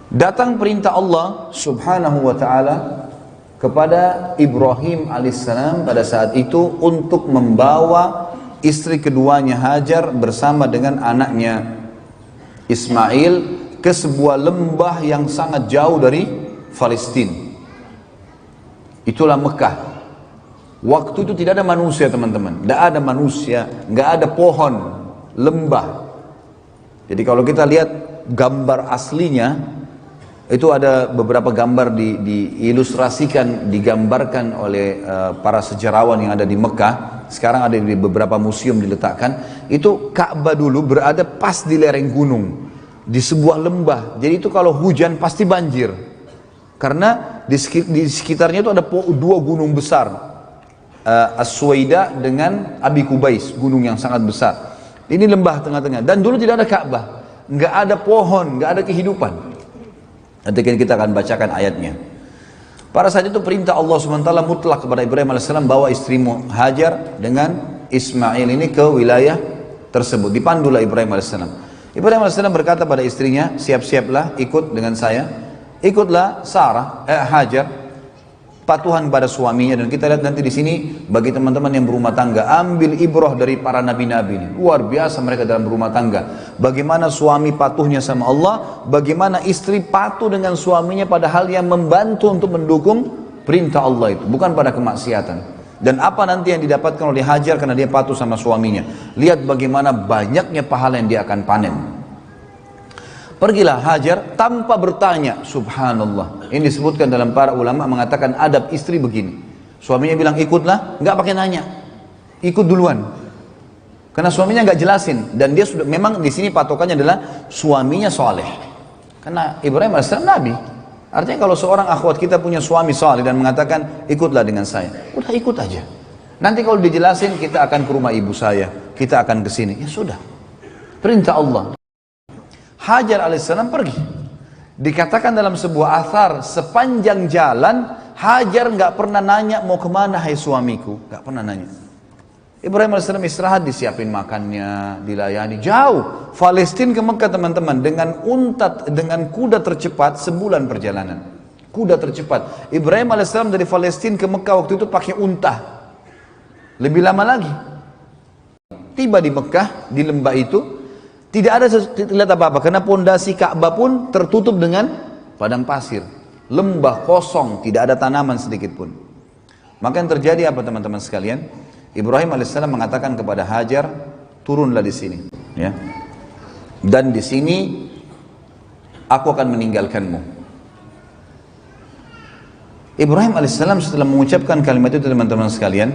Datang perintah Allah subhanahu wa ta'ala kepada Ibrahim alaihissalam pada saat itu untuk membawa istri keduanya Hajar bersama dengan anaknya Ismail ke sebuah lembah yang sangat jauh dari Palestina. Itulah Mekah. Waktu itu tidak ada manusia, teman-teman. Tidak ada manusia, nggak ada pohon, lembah. Jadi kalau kita lihat gambar aslinya, itu ada beberapa gambar diilustrasikan, digambarkan oleh para sejarawan yang ada di Mekah. Sekarang ada di beberapa museum diletakkan. Itu Ka'bah dulu berada pas di lereng gunung, di sebuah lembah. Jadi itu kalau hujan pasti banjir, karena di sekitarnya itu ada dua gunung besar, As-Suwaida dengan Abi Kubais, gunung yang sangat besar. Ini lembah tengah-tengah, dan dulu tidak ada Ka'bah, nggak ada pohon, nggak ada kehidupan. Nanti kita akan bacakan ayatnya. Pada saat itu perintah Allah SWT mutlak kepada Ibrahim AS, bawa istrimu Hajar dengan Ismail ini ke wilayah tersebut. Dipandulah Ibrahim AS. Ibrahim AS berkata pada istrinya, siap-siaplah ikut dengan saya. Ikutlah Hajar, patuhan pada suaminya. Dan kita lihat nanti di sini bagi teman-teman yang berumah tangga, ambil ibrah dari para nabi-nabi ini. Luar biasa mereka dalam berumah tangga. Bagaimana suami patuhnya sama Allah, bagaimana istri patuh dengan suaminya pada hal yang membantu untuk mendukung perintah Allah itu, bukan pada kemaksiatan. Dan apa nanti yang didapatkan oleh Hajar karena dia patuh sama suaminya. Lihat bagaimana banyaknya pahala yang dia akan panen. Pergilah Hajar tanpa bertanya, subhanallah. Ini disebutkan dalam para ulama mengatakan adab istri begini. Suaminya bilang ikutlah, nggak pakai nanya, ikut duluan. Karena suaminya nggak jelasin, dan dia sudah memang di sini patokannya adalah suaminya soleh. Karena Ibrahim AS Nabi. Artinya kalau seorang akhwat kita punya suami soleh dan mengatakan ikutlah dengan saya, udah ikut aja. Nanti kalau dijelasin kita akan ke rumah ibu saya, kita akan ke sini, ya sudah. Perintah Allah. Hajar alaihissalam pergi. Dikatakan dalam sebuah athar, sepanjang jalan Hajar nggak pernah nanya mau kemana hai suamiku, nggak pernah nanya. Ibrahim alaihissalam istirahat, disiapin makannya, dilayani. Jauh Palestina ke Mekah, teman-teman, dengan kuda tercepat sebulan perjalanan. Kuda tercepat. Ibrahim alaihissalam dari Palestina ke Mekah waktu itu pakai unta. Lebih lama lagi. Tiba di Mekah, di lembah itu tidak ada lihat apa-apa, karena pondasi Ka'bah pun tertutup dengan padang pasir, lembah kosong, tidak ada tanaman sedikit pun. Maka yang terjadi apa, teman-teman sekalian? Ibrahim alaihissalam mengatakan kepada Hajar, turunlah di sini, ya. Dan di sini aku akan meninggalkanmu. Ibrahim alaihissalam setelah mengucapkan kalimat itu, teman-teman sekalian,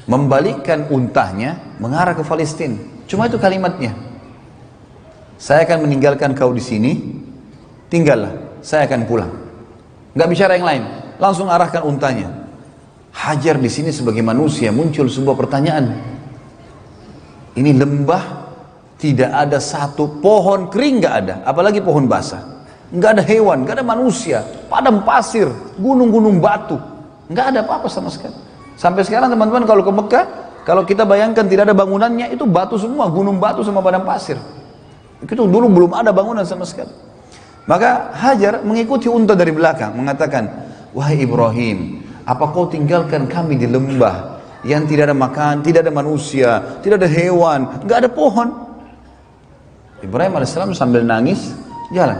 membalikkan untahnya mengarah ke Palestina. Cuma itu kalimatnya. Saya akan meninggalkan kau di sini, tinggallah, saya akan pulang. Nggak bicara yang lain, langsung arahkan untanya. Hajar di sini sebagai manusia muncul sebuah pertanyaan. Ini lembah, tidak ada satu pohon kering, nggak ada, apalagi pohon basah. Nggak ada hewan, nggak ada manusia, padang pasir, gunung-gunung batu, nggak ada apa-apa sama sekali. Sampai sekarang teman-teman kalau ke Mekah, kalau kita bayangkan tidak ada bangunannya, itu batu semua, gunung batu sama padang pasir. Itu dulu belum ada bangunan sama sekali. Maka Hajar mengikuti unta dari belakang, mengatakan, wahai Ibrahim, apa kau tinggalkan kami di lembah yang tidak ada makan, tidak ada manusia, tidak ada hewan, nggak ada pohon? Ibrahim alaihissalam sambil nangis jalan,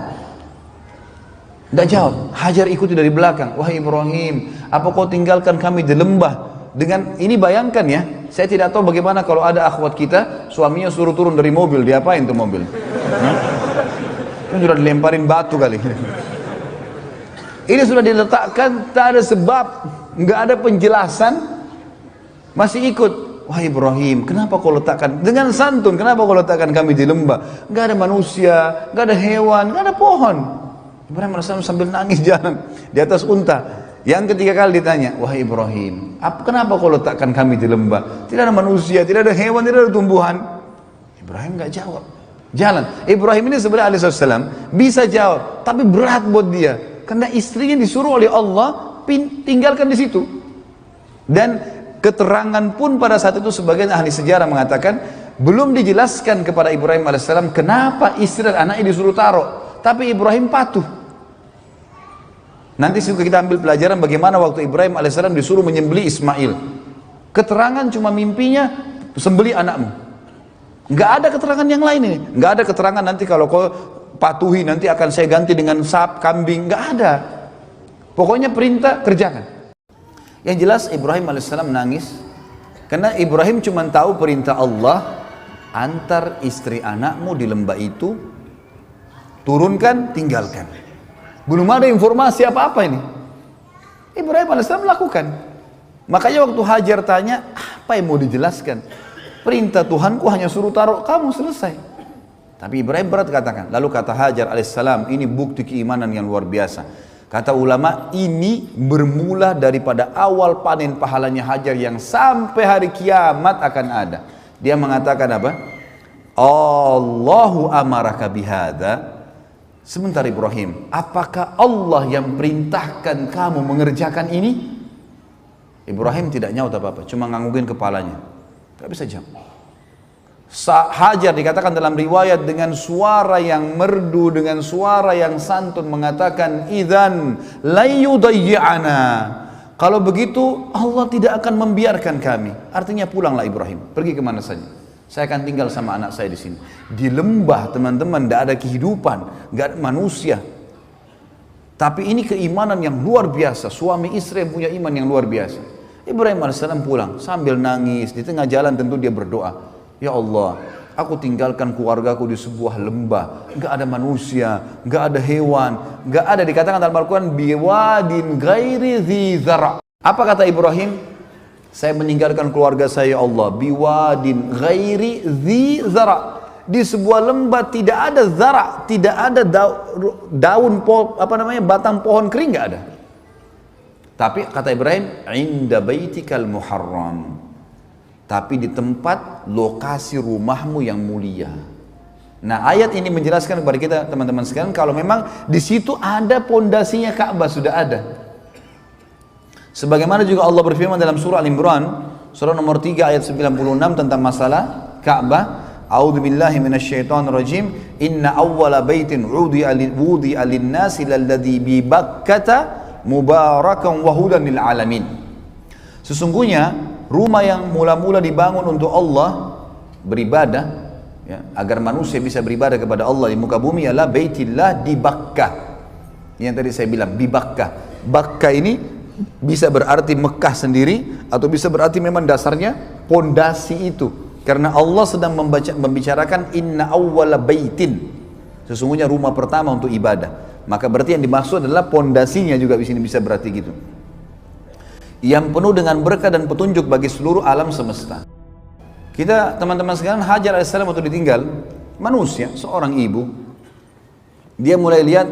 nggak jawab. Hajar ikuti dari belakang, wahai Ibrahim, apa kau tinggalkan kami di lembah? Dengan ini bayangkan ya, saya tidak tahu bagaimana kalau ada akhwat kita, suaminya suruh turun dari mobil, diapain tuh mobil? Kan sudah dilemparin batu kali. Ini sudah diletakkan, tak ada sebab, nggak ada penjelasan, masih ikut. Wahai Ibrahim, kenapa kau letakkan dengan santun? Kenapa kau letakkan kami di lembah? Nggak ada manusia, nggak ada hewan, nggak ada pohon. Ibrahim AS sambil nangis jalan di atas unta. Yang ketiga kali ditanya, wahai Ibrahim, kenapa kau letakkan kami di lembah? Tidak ada manusia, tidak ada hewan, tidak ada tumbuhan. Ibrahim nggak jawab. Jalan. Ibrahim ini sebenarnya alaihissalam bisa jawab, tapi berat buat dia, karena istrinya disuruh oleh Allah tinggalkan di situ. Dan keterangan pun pada saat itu sebagian ahli sejarah mengatakan belum dijelaskan kepada Ibrahim alaihissalam kenapa istri dan anaknya disuruh taruh, tapi Ibrahim patuh. Nanti kita ambil pelajaran bagaimana waktu Ibrahim alaihissalam disuruh menyembelih Ismail. Keterangan cuma mimpinya, sembelih anakmu. Nggak ada keterangan yang lain ini. Nggak ada keterangan nanti kalau kau patuhi nanti akan saya ganti dengan kambing. Nggak ada. Pokoknya perintah kerjakan. Yang jelas Ibrahim alaihissalam nangis karena Ibrahim cuma tahu perintah Allah, antar istri anakmu di lembah itu, turunkan, tinggalkan. Belum ada informasi apa-apa ini. Ibrahim alaihissalam lakukan. Makanya waktu Hajar tanya, apa yang mau dijelaskan? Perintah Tuhanku hanya suruh taruh kamu, selesai. Tapi Ibrahim berat katakan. Lalu kata Hajar alaihissalam, ini bukti keimanan yang luar biasa. Kata ulama, ini bermula daripada awal panen pahalanya Hajar yang sampai hari kiamat akan ada. Dia mengatakan apa? Allahu amaraka bihada. Sebentar Ibrahim, apakah Allah yang perintahkan kamu mengerjakan ini? Ibrahim tidak nyaut apa-apa, cuma nganggungin kepalanya. Gak bisa jawab. Hajar dikatakan dalam riwayat dengan suara yang merdu, dengan suara yang santun mengatakan, idzan la yudayyi'ana. Kalau begitu Allah tidak akan membiarkan kami. Artinya pulanglah Ibrahim, pergi kemana saja. Saya akan tinggal sama anak saya di sini. Di lembah teman-teman, tidak ada kehidupan, nggak ada manusia. Tapi ini keimanan yang luar biasa. Suami istri yang punya iman yang luar biasa. Ibrahim alaihissalam pulang sambil nangis. Di tengah jalan tentu dia berdoa. Ya Allah, aku tinggalkan keluargaku di sebuah lembah. Nggak ada manusia, nggak ada hewan, nggak ada, dikatakan dalam Al-Quran, biwadin ghairi dhi zara'. Apa kata Ibrahim? Saya meninggalkan keluarga saya, ya Allah, biwadin ghairi dhi zara'. Di sebuah lembah tidak ada zara', tidak ada daun batang pohon kering, nggak ada. Tapi kata Ibrahim, inda baitikal muharram. Tapi di tempat lokasi rumahmu yang mulia. Nah, ayat ini menjelaskan kepada kita teman-teman sekalian kalau memang di situ ada pondasinya Ka'bah, sudah ada. Sebagaimana juga Allah berfirman dalam surah Al-Imran, surah nomor 3 ayat 96 tentang masalah Ka'bah. A'udzu billahi minasyaitonir rajim. Inna awwala baitin wudi'a lin-nasi lalladzi bi Bakkah mubarakan wa hudan lil alamin. Sesungguhnya rumah yang mula-mula dibangun untuk Allah beribadah, ya, agar manusia bisa beribadah kepada Allah di muka bumi adalah Baitillah di Bakkah. Yang tadi saya bilang di Bakkah. Bakkah ini bisa berarti Mekah sendiri atau bisa berarti memang dasarnya pondasi itu. Karena Allah sedang membicarakan inna awwala baitin. Sesungguhnya rumah pertama untuk ibadah. Maka berarti yang dimaksud adalah pondasinya juga di sini bisa berarti gitu. Yang penuh dengan berkah dan petunjuk bagi seluruh alam semesta. Kita teman-teman sekalian, Hajar alaihissalam waktu ditinggal, manusia, seorang ibu, dia mulai lihat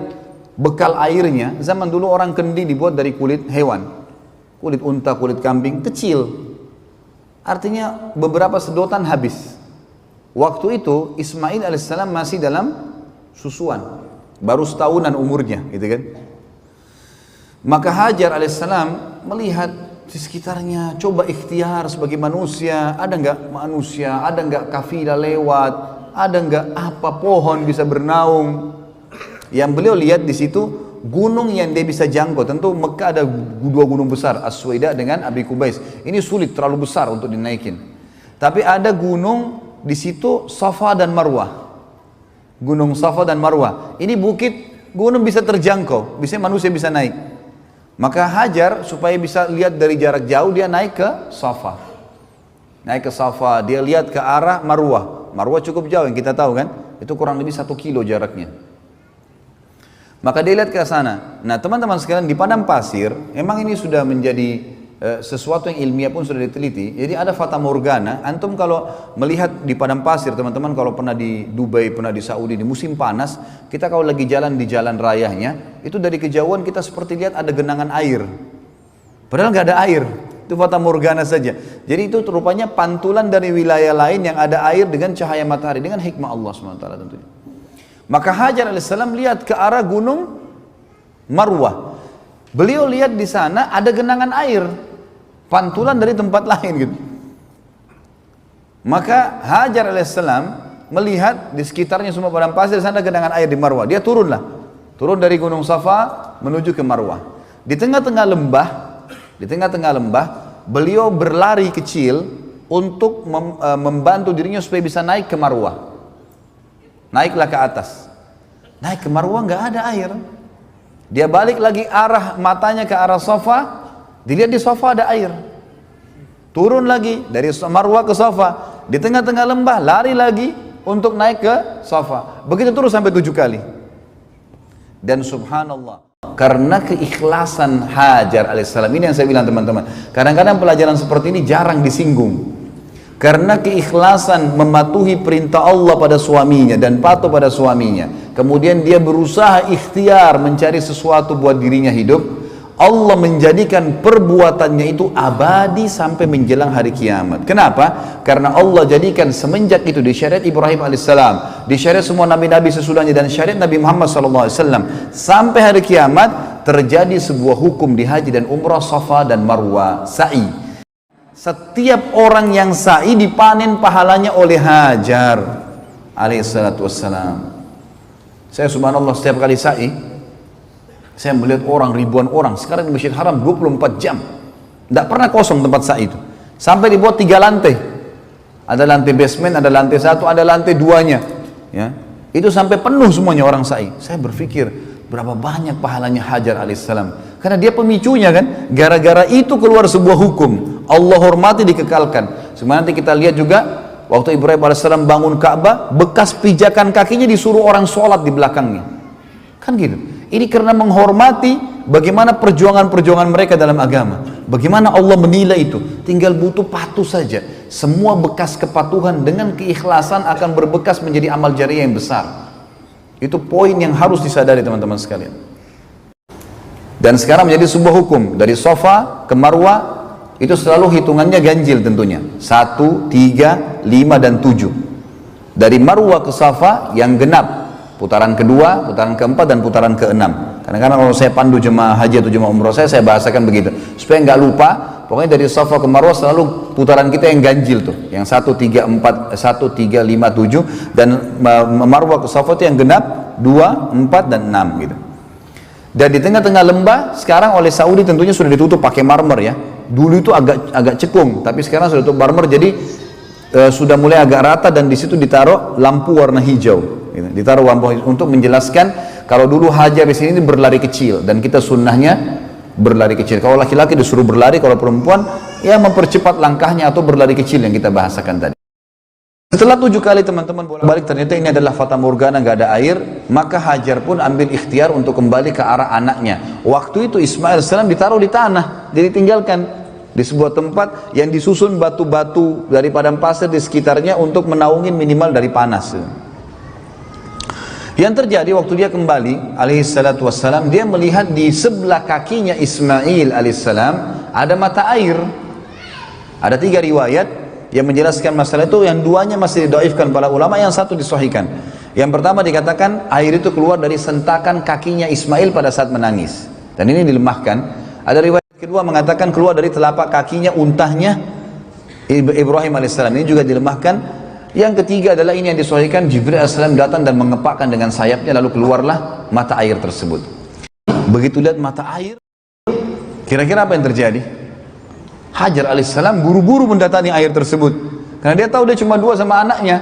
bekal airnya. Zaman dulu orang kendi dibuat dari kulit hewan, kulit unta, kulit kambing, kecil. Artinya beberapa sedotan habis. Waktu itu Ismail alaihissalam masih dalam susuan, baru setahunan umurnya, gitu kan. Maka Hajar alaihissalam melihat di sekitarnya, coba ikhtiar sebagai manusia, ada nggak manusia, ada nggak kafilah lewat, ada nggak apa pohon bisa bernaung. Yang beliau lihat di situ gunung yang dia bisa jangkau. Tentu Mekah ada dua gunung besar, As-Suwaida dengan Abi Qubais. Ini sulit, terlalu besar untuk dinaikin. Tapi ada gunung di situ, Safa dan Marwah. Gunung Safa dan Marwah. Ini bukit, gunung bisa terjangkau, bisa manusia bisa naik. Maka Hajar supaya bisa lihat dari jarak jauh, dia naik ke Safa. Naik ke Safa, dia lihat ke arah Marwah. Marwah cukup jauh, yang kita tahu kan, itu kurang lebih 1 kilo jaraknya. Maka dia lihat ke sana. Nah teman-teman sekalian, di padang pasir, emang ini sudah menjadi sesuatu yang ilmiah pun sudah diteliti. Jadi ada fata morgana. Antum kalau melihat di padang pasir, teman-teman kalau pernah di Dubai, pernah di Saudi, di musim panas, kita kalau lagi jalan di jalan rayanya, itu dari kejauhan kita seperti lihat ada genangan air. Padahal nggak ada air. Itu fata morgana saja. Jadi itu rupanya pantulan dari wilayah lain yang ada air dengan cahaya matahari, dengan hikmah Allah SWT tentunya. Maka Hajar alaihissalam lihat ke arah gunung Marwah. Beliau lihat di sana ada genangan air, pantulan dari tempat lain gitu. Maka Hajar alaihissalam melihat di sekitarnya semua padang pasir, di sana genangan air di Marwah. Dia turun dari gunung Safa menuju ke Marwah. Di tengah-tengah lembah, beliau berlari kecil untuk membantu dirinya supaya bisa naik ke Marwah. Naiklah ke atas. Naik ke Marwah nggak ada air. Dia balik lagi arah matanya ke arah Safa, dilihat di Safa ada air. Turun lagi dari Marwah ke Safa, di tengah-tengah lembah lari lagi untuk naik ke Safa. Begitu terus sampai 7 kali. Dan subhanallah, karena keikhlasan Hajar alaihissalam, ini yang saya bilang teman-teman, kadang-kadang pelajaran seperti ini jarang disinggung. Karena keikhlasan mematuhi perintah Allah pada suaminya dan patuh pada suaminya, kemudian dia berusaha ikhtiar mencari sesuatu buat dirinya hidup, Allah menjadikan perbuatannya itu abadi sampai menjelang hari kiamat. Kenapa? Karena Allah jadikan semenjak itu di syariat Ibrahim alaihissalam, di syariat semua nabi-nabi sesudahnya, dan syariat Nabi Muhammad SAW, sampai hari kiamat terjadi sebuah hukum di haji dan umrah, Safa dan Marwah, sa'i. Setiap orang yang sa'i dipanen pahalanya oleh Hajar alaihissalatu wassalam. Saya subhanallah setiap kali sa'i, saya melihat orang, ribuan orang. Sekarang di Masjidil Haram 24 jam. Tidak pernah kosong tempat sa'i itu. Sampai dibuat 3 lantai. Ada lantai basement, ada lantai 1, ada lantai 2-nya. Ya. Itu sampai penuh semuanya orang sa'i. Saya berpikir, berapa banyak pahalanya Hajar alaihissalam. Karena dia pemicunya kan. Gara-gara itu keluar sebuah hukum. Allah hormati, dikekalkan. Sebenarnya nanti kita lihat juga, waktu Ibrahim alaihissalam bangun Ka'bah, bekas pijakan kakinya disuruh orang sholat di belakangnya. Kan gitu. Ini karena menghormati bagaimana perjuangan-perjuangan mereka dalam agama. Bagaimana Allah menilai itu. Tinggal butuh patuh saja. Semua bekas kepatuhan dengan keikhlasan akan berbekas menjadi amal jariah yang besar. Itu poin yang harus disadari teman-teman sekalian. Dan sekarang menjadi sebuah hukum. Dari Safa ke Marwah, itu selalu hitungannya ganjil tentunya. 1, 3, 5, dan 7. Dari Marwah ke Safa yang genap. Putaran kedua, putaran keempat, dan putaran keenam. Kadang-kadang kalau saya pandu jemaah haji atau jemaah umroh saya bahasakan begitu. Supaya nggak lupa, pokoknya dari Safa ke Marwah selalu putaran kita yang ganjil tuh. Yang 1, 3, 4, 1, 3, 5, 7. Dan Marwah ke Safa itu yang genap, 2, 4, dan 6 gitu. Dan di tengah-tengah lembah, sekarang oleh Saudi tentunya sudah ditutup pakai marmer ya. Dulu itu agak cekung, tapi sekarang sudah tutup marmer, jadi sudah mulai agak rata, dan di situ ditaruh lampu warna hijau. Gitu. Ditaruh lampu untuk menjelaskan kalau dulu Hajar di sini berlari kecil, dan kita sunnahnya berlari kecil. Kalau laki-laki disuruh berlari, kalau perempuan ya mempercepat langkahnya atau berlari kecil yang kita bahasakan tadi. Setelah 7 kali teman-teman bolak-balik ternyata ini adalah fata morgana, nggak ada air, maka Hajar pun ambil ikhtiar untuk kembali ke arah anaknya. Waktu itu Ismail AS ditaruh di tanah, jadi tinggalkan di sebuah tempat yang disusun batu-batu dari padang pasir di sekitarnya untuk menaungin minimal dari panas. Yang terjadi waktu dia kembali alaihissalatu wassalam, dia melihat di sebelah kakinya Ismail alaihissalam ada mata air. Ada 3 riwayat yang menjelaskan masalah itu, yang 2-nya masih didoifkan para ulama, yang 1 disahihkan. Yang pertama dikatakan air itu keluar dari sentakan kakinya Ismail pada saat menangis, dan ini dilemahkan. Ada riwayat kedua mengatakan keluar dari telapak kakinya untahnya Ibrahim alaihissalam, ini juga dilemahkan. Yang ketiga adalah ini yang disahihkan, Jibril alaihissalam datang dan mengepakkan dengan sayapnya, lalu keluarlah mata air tersebut. Begitu lihat mata air, kira-kira apa yang terjadi? Hajar alaihissalam buru-buru mendatangi air tersebut, karena dia tahu dia cuma 2 sama anaknya.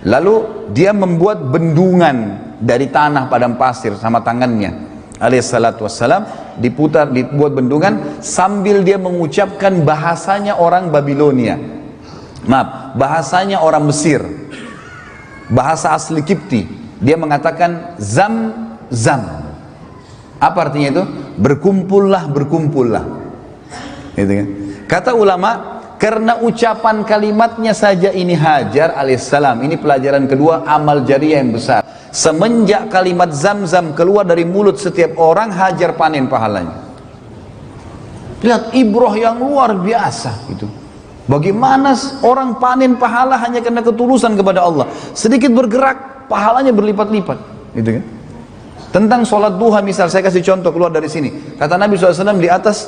Lalu dia membuat bendungan dari tanah padang pasir sama tangannya alaihissalatu wassalam, dibuat bendungan sambil dia mengucapkan bahasanya orang Babilonia, bahasanya orang Mesir, bahasa asli Kipti. Dia mengatakan zam zam. Apa artinya itu? Berkumpullah, berkumpullah. Gitu kan? Kata ulama, karena ucapan kalimatnya saja ini Hajar alaihissalam, ini pelajaran kedua amal jariah yang besar. Semenjak kalimat zam-zam keluar dari mulut setiap orang, Hajar panen pahalanya. Lihat ibrah yang luar biasa itu. Bagaimana orang panen pahala hanya karena ketulusan kepada Allah. Sedikit bergerak, pahalanya berlipat-lipat. Gitu kan? Tentang sholat duha misal, saya kasih contoh keluar dari sini. Kata Nabi SAW,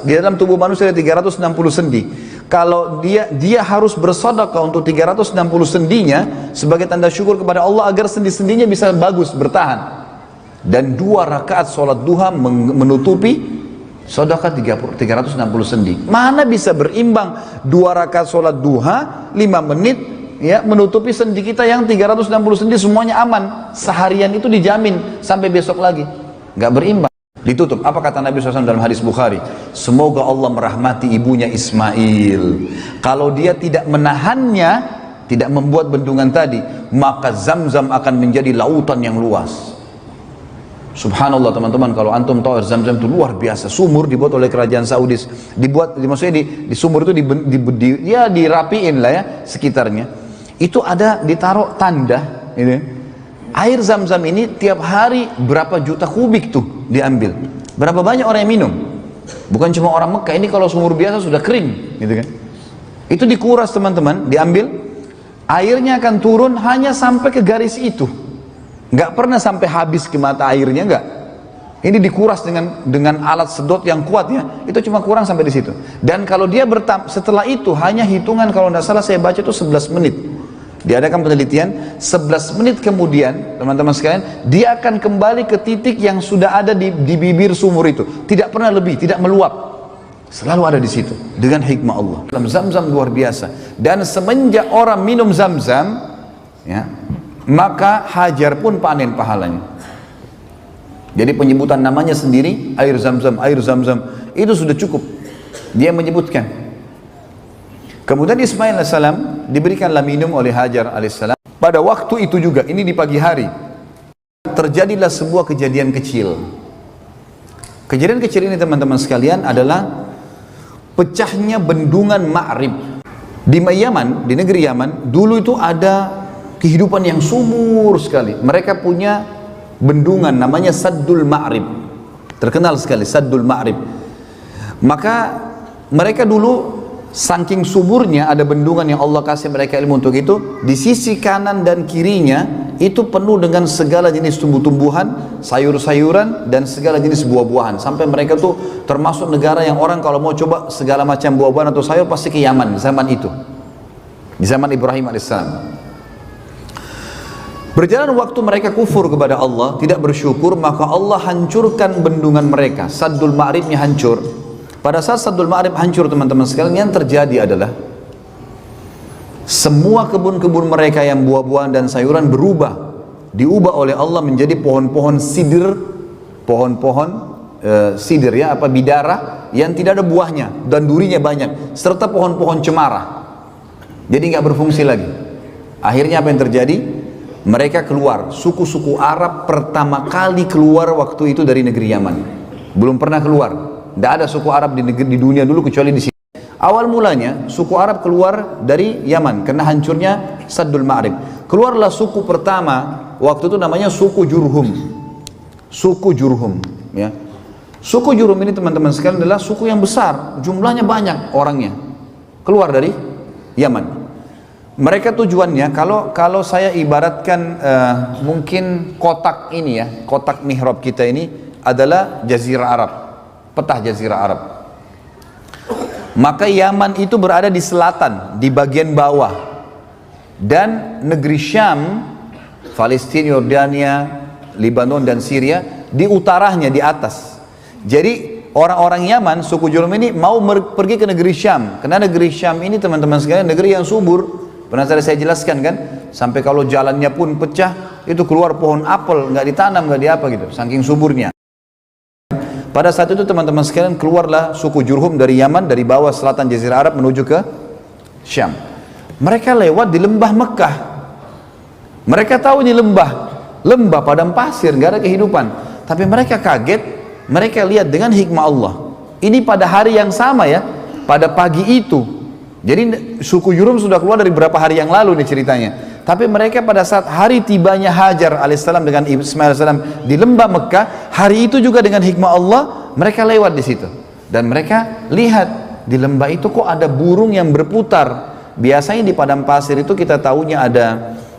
di dalam tubuh manusia ada 360 sendi. Kalau dia harus bersedekah untuk 360 sendinya sebagai tanda syukur kepada Allah agar sendi-sendinya bisa bagus, bertahan. Dan 2 rakaat sholat duha menutupi Sedekah 360 sendi. Mana bisa berimbang 2 rakaat sholat duha 5 menit ya, menutupi sendi kita yang 360 sendi semuanya aman. Seharian itu dijamin sampai besok lagi. Nggak berimbang. Ditutup. Apa kata Nabi SAW dalam hadis Bukhari? Semoga Allah merahmati ibunya Ismail. Kalau dia tidak menahannya, tidak membuat bendungan tadi, maka Zamzam akan menjadi lautan yang luas. Subhanallah teman-teman, kalau antum tahu air Zamzam itu luar biasa. Sumur dibuat oleh kerajaan Saudi, maksudnya di sumur itu ya dirapiin lah ya sekitarnya. Itu ada ditaruh tanda, gitu. Air Zamzam ini tiap hari berapa juta kubik tuh diambil. Berapa banyak orang yang minum? Bukan cuma orang Mekah, ini kalau sumur biasa sudah kering, gitu kan? Itu dikuras teman-teman, diambil, airnya akan turun hanya sampai ke garis itu. Nggak pernah sampai habis ke mata airnya, nggak. Ini dikuras dengan alat sedot yang kuat ya, itu cuma kurang sampai di situ. Dan kalau dia setelah itu hanya hitungan, kalau nggak salah saya baca itu 11 menit. Diadakan penelitian, 11 menit kemudian teman-teman sekalian, dia akan kembali ke titik yang sudah ada di bibir sumur itu. Tidak pernah lebih, tidak meluap. Selalu ada di situ dengan hikmah Allah. Zamzam luar biasa. Dan semenjak orang minum Zamzam, ya, maka Hajar pun panen pahalanya. Jadi penyebutan namanya sendiri, air Zamzam itu sudah cukup. Dia menyebutkan. Kemudian Ismail AS diberikanlah minum oleh Hajar AS. Pada waktu itu juga, ini di pagi hari, terjadilah sebuah kejadian kecil. Kejadian kecil ini teman-teman sekalian adalah pecahnya bendungan Ma'rib. Di Yaman, di negeri Yaman, dulu itu ada kehidupan yang subur sekali. Mereka punya bendungan namanya Saddul Ma'rib. Terkenal sekali Saddul Ma'rib. Maka mereka dulu saking suburnya ada bendungan yang Allah kasih mereka ilmu untuk itu. Di sisi kanan dan kirinya itu penuh dengan segala jenis tumbuh-tumbuhan, sayur-sayuran dan segala jenis buah-buahan. Sampai mereka tuh termasuk negara yang orang kalau mau coba segala macam buah-buahan atau sayur pasti ke Yaman zaman itu. Di zaman Ibrahim alaihissalam. Berjalan waktu mereka kufur kepada Allah, tidak bersyukur, maka Allah hancurkan bendungan mereka. Saddul Ma'ribnya hancur. Pada saat Saddul Ma'rib hancur teman-teman sekalian, yang terjadi adalah semua kebun-kebun mereka yang buah-buahan dan sayuran berubah, diubah oleh Allah menjadi pohon-pohon sidir, pohon-pohon sidir ya, apa bidara yang tidak ada buahnya dan durinya banyak, serta pohon-pohon cemara. Jadi nggak berfungsi lagi. Akhirnya apa yang terjadi? Mereka keluar, suku-suku Arab pertama kali keluar waktu itu dari negeri Yaman. Belum pernah keluar. Tidak ada suku Arab di dunia dulu kecuali di sini. Awal mulanya suku Arab keluar dari Yaman karena hancurnya Saddul Ma'rib. Keluarlah suku pertama waktu itu namanya suku Jurhum. Suku Jurhum, ya. Suku Jurhum ini teman-teman sekalian adalah suku yang besar, jumlahnya banyak orangnya. Keluar dari Yaman. Mereka tujuannya kalau saya ibaratkan mungkin kotak ini ya, kotak mihrab kita ini adalah Jazirah Arab. Petah Jazirah Arab. Maka Yaman itu berada di selatan, di bagian bawah. Dan negeri Syam, Palestina, Yordania, Lebanon dan Syria di utaranya, di atas. Jadi orang-orang Yaman, suku Jurhum ini mau pergi ke negeri Syam. Karena negeri Syam ini teman-teman sekalian negeri yang subur. Pernah saya jelaskan kan? Sampai kalau jalannya pun pecah, itu keluar pohon apel, nggak ditanam, nggak diapa gitu, saking suburnya. Pada saat itu teman-teman sekalian keluarlah suku Jurhum dari Yaman, dari bawah selatan Jazirah Arab menuju ke Syam. Mereka lewat di lembah Mekah. Mereka tahu ini lembah padang pasir, nggak ada kehidupan. Tapi mereka kaget, mereka lihat dengan hikmah Allah. Ini pada hari yang sama ya, pada pagi itu. Jadi suku Jurhum sudah keluar dari beberapa hari yang lalu nih ceritanya. Tapi mereka pada saat hari tibanya Hajar alaihissalam dengan Ismail alaihissalam di lembah Mekah, hari itu juga dengan hikmah Allah mereka lewat di situ dan mereka lihat di lembah itu kok ada burung yang berputar. Biasanya di padang pasir itu kita tahunya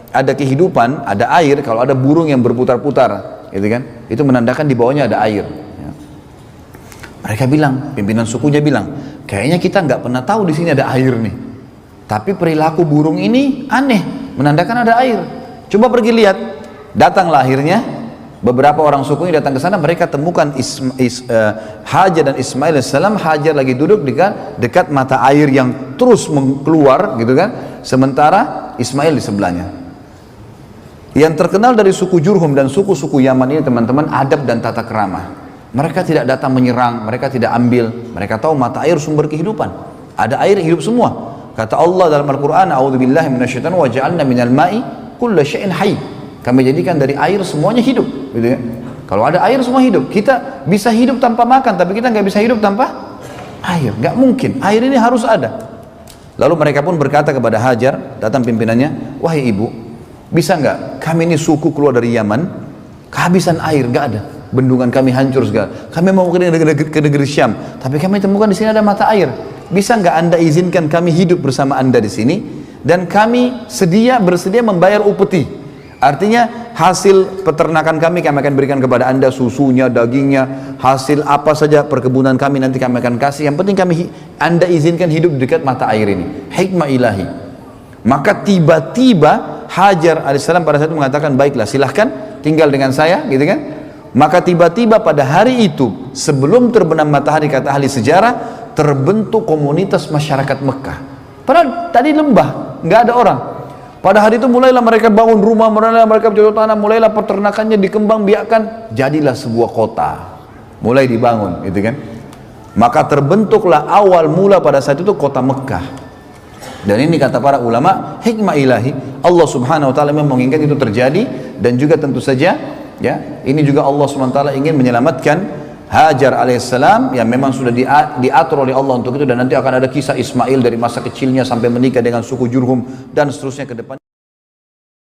ada kehidupan, ada air. Kalau ada burung yang berputar-putar, gitu kan? Itu menandakan di bawahnya ada air. Ya. Mereka bilang, pimpinan sukunya bilang, kayaknya kita nggak pernah tahu di sini ada air nih. Tapi perilaku burung ini aneh. Menandakan ada air. Coba pergi lihat. Datanglah akhirnya Beberapa orang sukunya datang ke sana, mereka temukan Hajar dan Ismail alaihissalam. Hajar lagi duduk dekat mata air yang terus keluar gitu kan, sementara Ismail di sebelahnya. Yang terkenal dari suku Jurhum dan suku-suku Yaman ini teman-teman, adab dan tata kerama. Mereka tidak datang menyerang, mereka tidak ambil, mereka tahu mata air sumber kehidupan, ada air hidup semua. Kata Allah dalam Al-Quran, a'udzubillahi minasyaitonir wa ja'alna minal ma'i kulla syai'in hayy. Kami jadikan dari air semuanya hidup, gitu ya. Kalau ada air semua hidup. Kita bisa hidup tanpa makan, tapi kita nggak bisa hidup tanpa air. Nggak mungkin. Air ini harus ada. Lalu mereka pun berkata kepada Hajar, datang pimpinannya, wahai ibu, bisa nggak kami ini suku keluar dari Yaman, kehabisan air, nggak ada. Bendungan kami hancur segala. Kami mau ke negeri Syam, tapi kami temukan di sini ada mata air. Bisa nggak anda izinkan kami hidup bersama anda di sini, dan kami bersedia membayar upeti. Artinya hasil peternakan kami akan berikan kepada anda, susunya, dagingnya, hasil apa saja perkebunan kami nanti kami akan kasih. Yang penting anda izinkan hidup dekat mata air ini. Hikmah ilahi. Maka tiba-tiba Hajar alaihissalam pada saat itu mengatakan, baiklah silahkan tinggal dengan saya, gitu kan. Maka tiba-tiba pada hari itu, sebelum terbenam matahari, kata ahli sejarah, terbentuk komunitas masyarakat Mekah. Padahal tadi lembah, nggak ada orang. Pada hari itu mulailah mereka bangun rumah, mulailah mereka bercocok tanam, mulailah peternakannya dikembangbiakkan, jadilah sebuah kota, mulai dibangun, gitu kan. Maka terbentuklah awal mula pada saat itu kota Mekah. Dan ini kata para ulama, hikmah ilahi, Allah subhanahu wa ta'ala memang menginginkan itu terjadi. Dan juga tentu saja, ya, ini juga Allah subhanahu wa ta'ala ingin menyelamatkan Hajar alaihissalam yang memang sudah diatur oleh Allah untuk itu. Dan nanti akan ada kisah Ismail dari masa kecilnya sampai menikah dengan suku Jurhum dan seterusnya ke depan.